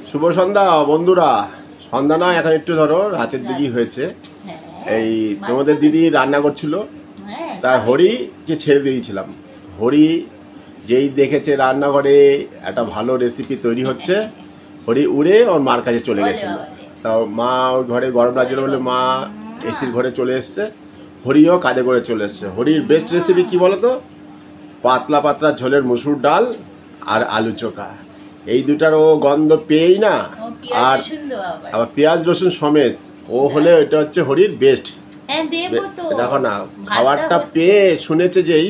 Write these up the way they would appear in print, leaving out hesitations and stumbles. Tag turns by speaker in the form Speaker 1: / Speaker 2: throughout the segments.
Speaker 1: শুভ সন্ধ্যা বন্ধুরা। সন্ধ্যা না, এখন একটু ধরো রাতের দিকেই হয়েছে। এই তোমাদের দিদি রান্না করছিল, তাই হরিকে ছেড়ে দিয়েছিলাম। হরি যেই দেখেছে রান্নাঘরে একটা ভালো রেসিপি তৈরি হচ্ছে, হরি উড়ে ওর মার কাছে চলে গেছিল। তাও মা ওই ঘরে গরম লাগছিল বলে মা এসির ঘরে চলে এসছে, হরিও কাঁধে করে চলে এসছে। হরির বেস্ট রেসিপি কি বলতো? পাতলা পাতলা ঝোলের মুসুর ডাল আর আলু চোখা। এই দুটার ও গন্ধ পেয়েই না, আর আবার পেঁয়াজ রসুন সমেত ও হলে এটা হচ্ছে হরির বেস্ট। দেখো না, খাবারটা পেয়ে শুনেছে যেই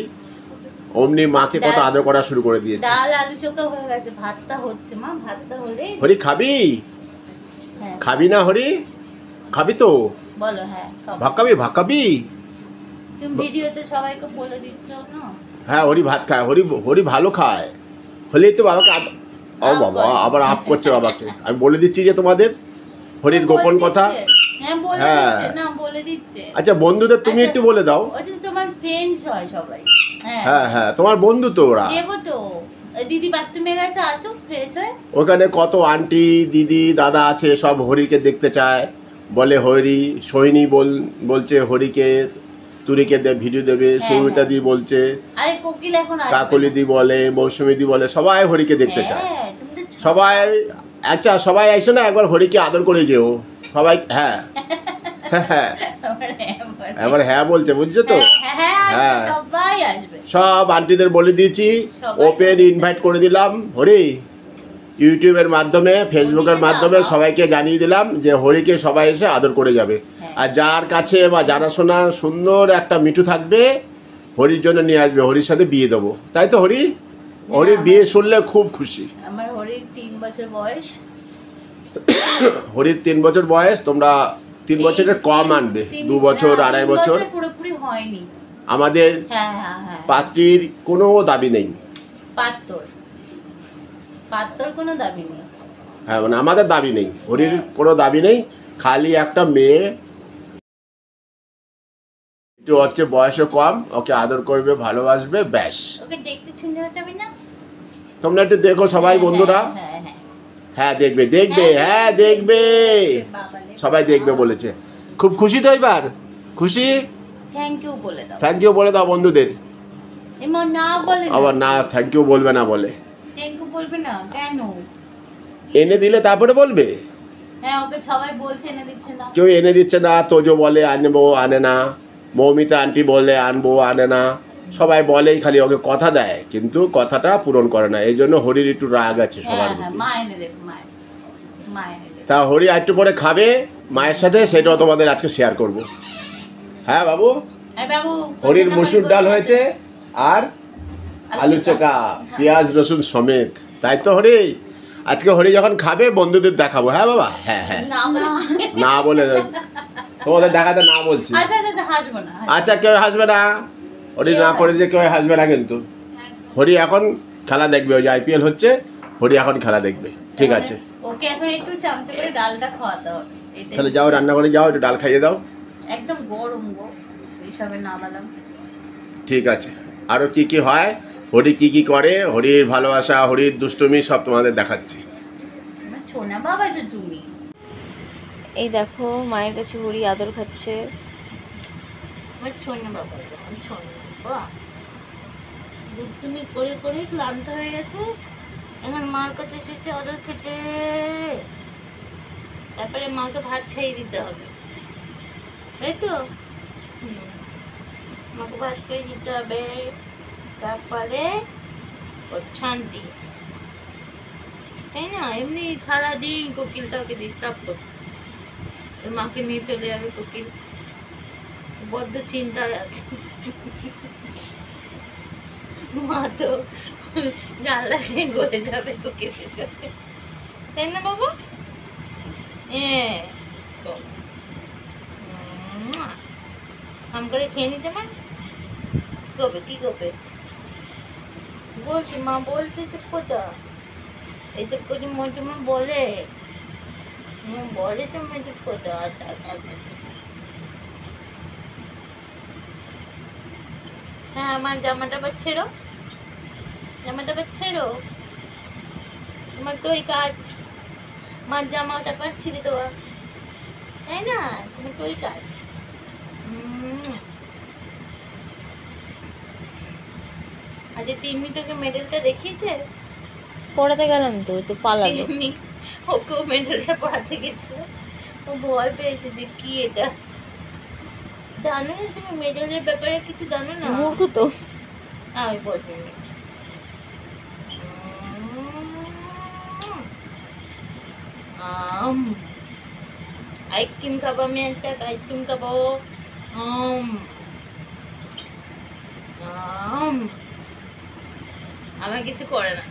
Speaker 1: অমনি মাকে কত আদর করা শুরু করে দিয়েছে।
Speaker 2: ডাল আলু চোখা হয়ে গেছে, ভাতটা হচ্ছে মা, ভাতটা হলে।
Speaker 1: হরি খাবি? খাবি না হরি? খাবি তো
Speaker 2: বলো। হ্যাঁ
Speaker 1: ভাকাবি ভাকাবি।
Speaker 2: তুমি ভিডিওতে সবাইকে বলে দিচ্ছ না?
Speaker 1: হ্যাঁ হরি ভাত খায়, হরি ভালো খায়। হলেই তো বাবাকে ও বাবা আবার আপ করছে বাবাকে। আমি বলে দিচ্ছি যে তোমাদের হরির গোপন কথা।
Speaker 2: হ্যাঁ না বলে দিচ্ছে।
Speaker 1: আচ্ছা বন্ধুদের তুমি একটু বলে দাও।
Speaker 2: ওই যে তোমার ফ্রেন্ডস হয় সবাই।
Speaker 1: হ্যাঁ হ্যাঁ তোমার বন্ধু তো ওরা।
Speaker 2: দেবো তো। দিদি বাথরুমে গেছে, আছো ফ্রেশ হয়ে।
Speaker 1: ওখানে কত আন্টি দিদি দাদা আছে, সব হরিকে দেখতে চায়। বলে হরি সোহিনী বলছে হরিকে তুরিকে ভিডিও দেবে। সুমিতা দি বলছে,
Speaker 2: আরে কোকিল এখন আসবে।
Speaker 1: কাকলি দি বলে, মৌসুমী দি বলে, সবাই হরিকে দেখতে চায়। সবাই আচ্ছা সবাই আইসো না, একবার হরিকে আদর করে যেও সবাই। হ্যাঁ হ্যাঁ এবার হ্যাঁ বলছে, বুঝছো তো? হ্যাঁ
Speaker 2: সবাই আসবে,
Speaker 1: সব আন্টিদের বলে দিয়েছি, ওপেন ইনভাইট করে দিলাম। হরি ইউটিউবের মাধ্যমে, ফেসবুকের মাধ্যমে সবাইকে জানিয়ে দিলাম যে হরিকে সবাই এসে আদর করে যাবে। আর যার কাছে বা জানাশোনা সুন্দর একটা মিঠু থাকবে, হরির জন্য নিয়ে আসবে, হরির সাথে বিয়ে দেবো। তাই তো হরি? হরি বিয়ে শুনলে খুব খুশি।
Speaker 2: আমার হরির 3 বছর বয়স।
Speaker 1: হরির 3 বছর বয়স, তোমরা 3 বছরের কম আনবে, 2 বছর 2.5 বছর।
Speaker 2: পুরোপুরি হয়নি
Speaker 1: আমাদের। পাত্রীর কোনো দাবি নেই।
Speaker 2: পাত্তর কোনো দাবি নেই।
Speaker 1: হ্যাঁ মানে আমাদের দাবি নেই, হরির কোনো দাবি নেই। খালি একটা মেয়ে একটু হচ্ছে বয়সে কম, ওকে আদর করবে, ভালোবাসবে, ব্যাস।
Speaker 2: ওকে দেখতে সুন্দর হবে না?
Speaker 1: তোমরা একটু দেখো সবাই বন্ধুরা। হ্যাঁ দেখবে দেখবে, হ্যাঁ দেখবে, সবাই দেখবে বলেছে। খুব খুশি তো এবার? খুশি?
Speaker 2: থ্যাংক ইউ বলে দাও।
Speaker 1: থ্যাংক ইউ বলে দাও বন্ধুদের।
Speaker 2: এমন না বলে
Speaker 1: আবার না থ্যাংক ইউ বলবে না বলে।
Speaker 2: থ্যাংক ইউ বলবে না কেন?
Speaker 1: এনে দিলে তারপরে বলবে।
Speaker 2: হ্যাঁ ওকে সবাই বলছে এনে দিচ্ছে না।
Speaker 1: কেউ এনে দিচ্ছে না, তোজো বলে আনবো আনে না, মৌমিতা আন্টি বলে আনবো আনে না, সবাই বলেই খালি ওকে কথা দেয় কিন্তু কথাটা পূরণ করে না। এই জন্য হরির একটু রাগ আছে সবার প্রতি।
Speaker 2: মা এনে দেবে, মা এনে দেবে।
Speaker 1: তা হরি একটু পরে খাবে মায়ের সাথে, সেটাও তোমাদের আজকে শেয়ার করব। হ্যাঁ বাবু, হরির মসুর ডাল হয়েছে আর আলু চোখা, পেঁয়াজ রসুন সমেত। তাই তো হরি? আজকে হরি যখন খাবে বন্ধুদের দেখাবো। হ্যাঁ বাবা? হ্যাঁ হ্যাঁ না বলে তোমাদের দেখাতে না বলছি। আচ্ছা কেউ হাসবে না, হরি না করে যে কেউ হাসবে না কিন্তু। হরি এখন খেলা দেখবে, ওই যে IPL হচ্ছে, হরি এখন খেলা দেখবে। ঠিক আছে,
Speaker 2: ওকে এখন একটু চামচে করে ডালটা খাওয়াতে হবে।
Speaker 1: তাহলে যাও রান্না করে যাও, একটু ডাল খাইয়ে দাও।
Speaker 2: একদম গরম গো, এইসবে না বাদাম।
Speaker 1: ঠিক আছে, আরো কি কি হয়, হরি কি কি করে, হরির ভালোবাসা, হরির দুষ্টুমি সব তোমাদের দেখাচ্ছি।
Speaker 2: ছোনা বাবা এটা তুমি। এই দেখো মায়ের কাছে হরি আদর খাচ্ছে। আমার ছোনা বাবা, ছোনা দুষ্টুমি করে করে ক্লান্ত হয়ে গেছে, এখন মার কাছে এসেছে আদর খেতে। তারপরে মাকে ভাত খাইয়ে দিতে হবে, তাই তো? মাকে ভাত খাইয়ে দিতে হবে, তারপরে শান্তি, তাই না? এমনি সারাদিন কোকিলটাকে ডিস্টার্ব করছে। মাকে নিয়ে চলে যাবে কোকিল, বড্ড চিন্তায় আছে। মা তো জানলা দিয়ে গলে যাবে কোকিলের কাছে, তাই না বাবা? আম করে খেয়ে নিতে মা। কবে কি করবে বলছি? মা বলছে চুপ কোথা, এই চুপ করে মা বলে, বলে তুমি চুপ কোথা। হ্যাঁ আমার জামাটা বা ছেড়ো, জামাটা বা ছেড়ো, তোমার তো ওই কাজ। মার জামাটা পর ছিঁড়ে দেওয়া, তাই না? তুমি তো ওই কাজ। আজকে তিন্নি তোকে মেডেলটা দেখিয়েছে?
Speaker 3: পড়াতে গেলাম তো, তো পালালো।
Speaker 2: তিন্নি ওকেও মেডেলটা পড়াতে গেছিল, ও ভয় পেয়েছে যে কি এটা। জানো না তুমি মেডেলের ব্যাপারে কিছু জানো না?
Speaker 3: মূর্খ তো।
Speaker 2: ওই বলছি আইসক্রিম খাবো, আমি একটা আইসক্রিম খাবো। আমার কিছু করে না।